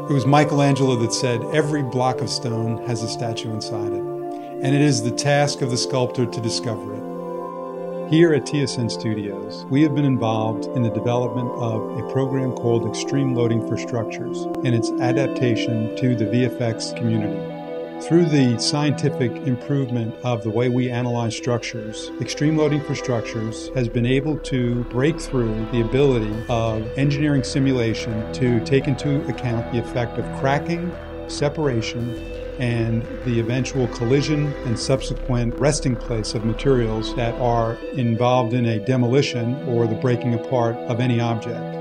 It was Michelangelo that said, "Every block of stone has a statue inside it, and it is the task of the sculptor to discover it." Here at TSN Studios, we have been involved in the development of a program called Extreme Loading for Structures and its adaptation to the VFX community. Through the scientific improvement of the way we analyze structures, Extreme Loading for Structures has been able to break through the ability of engineering simulation to take into account the effect of cracking, separation, and the eventual collision and subsequent resting place of materials that are involved in a demolition or the breaking apart of any object.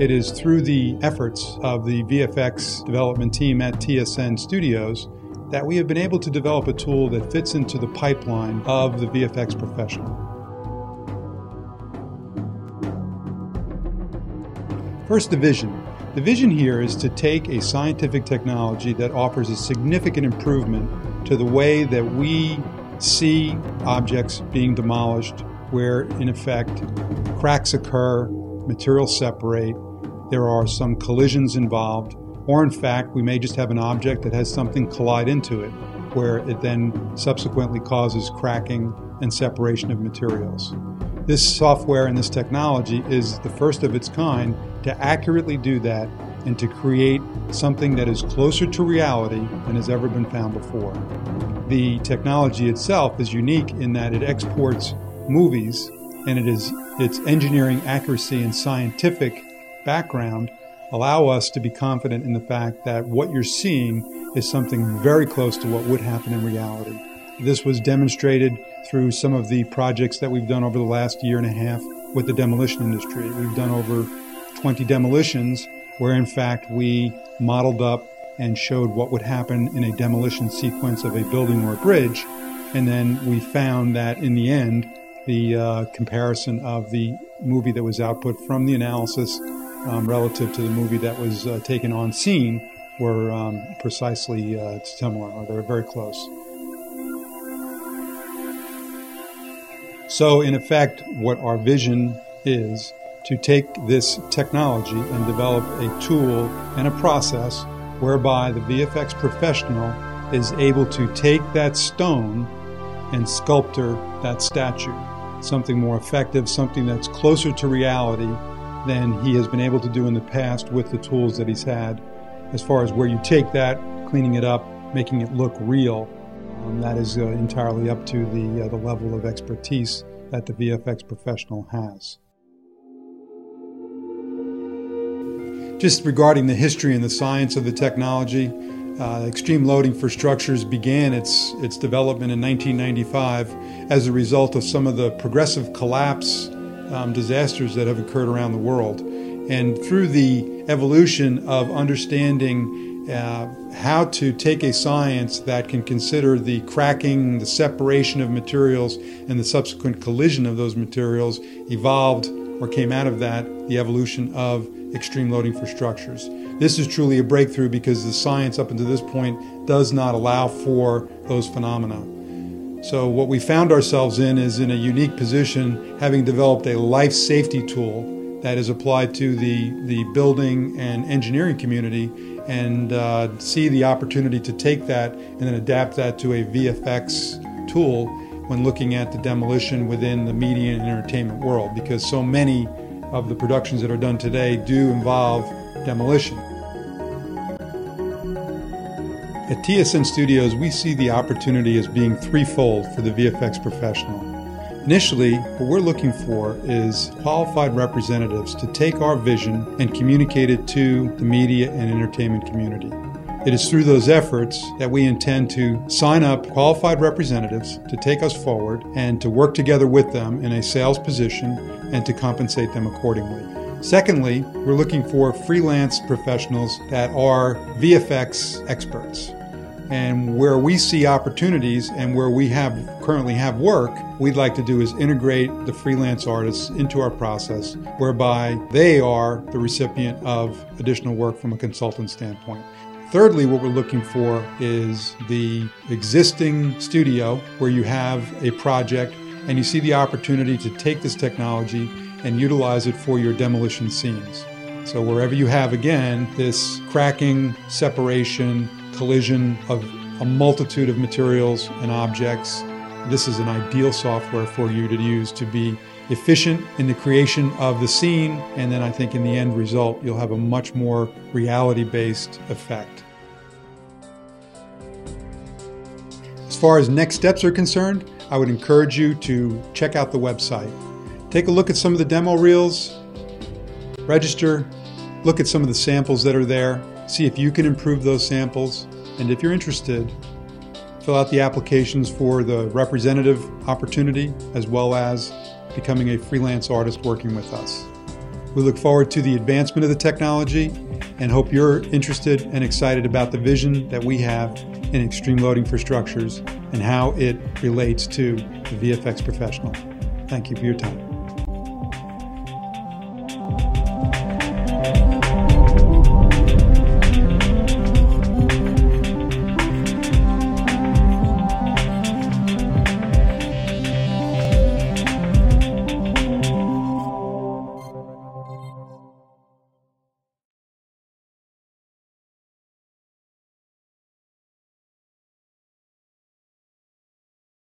It is through the efforts of the VFX development team at TSN Studios that we have been able to develop a tool that fits into the pipeline of the VFX professional. First, the vision. The vision here is to take a scientific technology that offers a significant improvement to the way that we see objects being demolished, where in effect cracks occur, materials separate, there are some collisions involved, or in fact we may just have an object that has something collide into it, where it then subsequently causes cracking and separation of materials. This software and this technology is the first of its kind to accurately do that and to create something that is closer to reality than has ever been found before. The technology itself is unique in that it exports movies, and its engineering accuracy and scientific background allow us to be confident in the fact that what you're seeing is something very close to what would happen in reality. This was demonstrated through some of the projects that we've done over the last year and a half with the demolition industry. We've done over 20 demolitions where in fact we modeled up and showed what would happen in a demolition sequence of a building or a bridge, and then we found that in the end the comparison of the movie that was output from the analysis relative to the movie that was taken on scene were precisely similar, or they were very close. So in effect, what our vision is to take this technology and develop a tool and a process whereby the VFX professional is able to take that stone and sculpture that statue, something more effective, something that's closer to reality than he has been able to do in the past with the tools that he's had. As far as where you take that, cleaning it up, making it look real, that is entirely up to the level of expertise that the VFX professional has. Just regarding the history and the science of the technology, Extreme Loading for Structures began its development in 1995 as a result of some of the progressive collapse disasters that have occurred around the world. And through the evolution of understanding how to take a science that can consider the cracking, the separation of materials, and the subsequent collision of those materials, evolved or came out of that the evolution of Extreme Loading for Structures. This is truly a breakthrough because the science up until this point does not allow for those phenomena. So what we found ourselves in is in a unique position, having developed a life safety tool that is applied to the building and engineering community, and see the opportunity to take that and then adapt that to a VFX tool when looking at the demolition within the media and entertainment world, because so many of the productions that are done today do involve demolition. At TSN Studios, we see the opportunity as being threefold for the VFX professional. Initially, what we're looking for is qualified representatives to take our vision and communicate it to the media and entertainment community. It is through those efforts that we intend to sign up qualified representatives to take us forward and to work together with them in a sales position and to compensate them accordingly. Secondly, we're looking for freelance professionals that are VFX experts. And where we see opportunities and where we currently have work, we'd like to do is integrate the freelance artists into our process, whereby they are the recipient of additional work from a consultant standpoint. Thirdly, what we're looking for is the existing studio where you have a project and you see the opportunity to take this technology and utilize it for your demolition scenes. So wherever you have, again, this cracking, separation, collision of a multitude of materials and objects, this is an ideal software for you to use to be efficient in the creation of the scene, and then I think in the end result, you'll have a much more reality-based effect. As far as next steps are concerned, I would encourage you to check out the website. Take a look at some of the demo reels, register, look at some of the samples that are there, see if you can improve those samples, and if you're interested, fill out the applications for the representative opportunity as well as becoming a freelance artist working with us. We look forward to the advancement of the technology and hope you're interested and excited about the vision that we have in extreme loading for structures and how it relates to the VFX professional. Thank you for your time.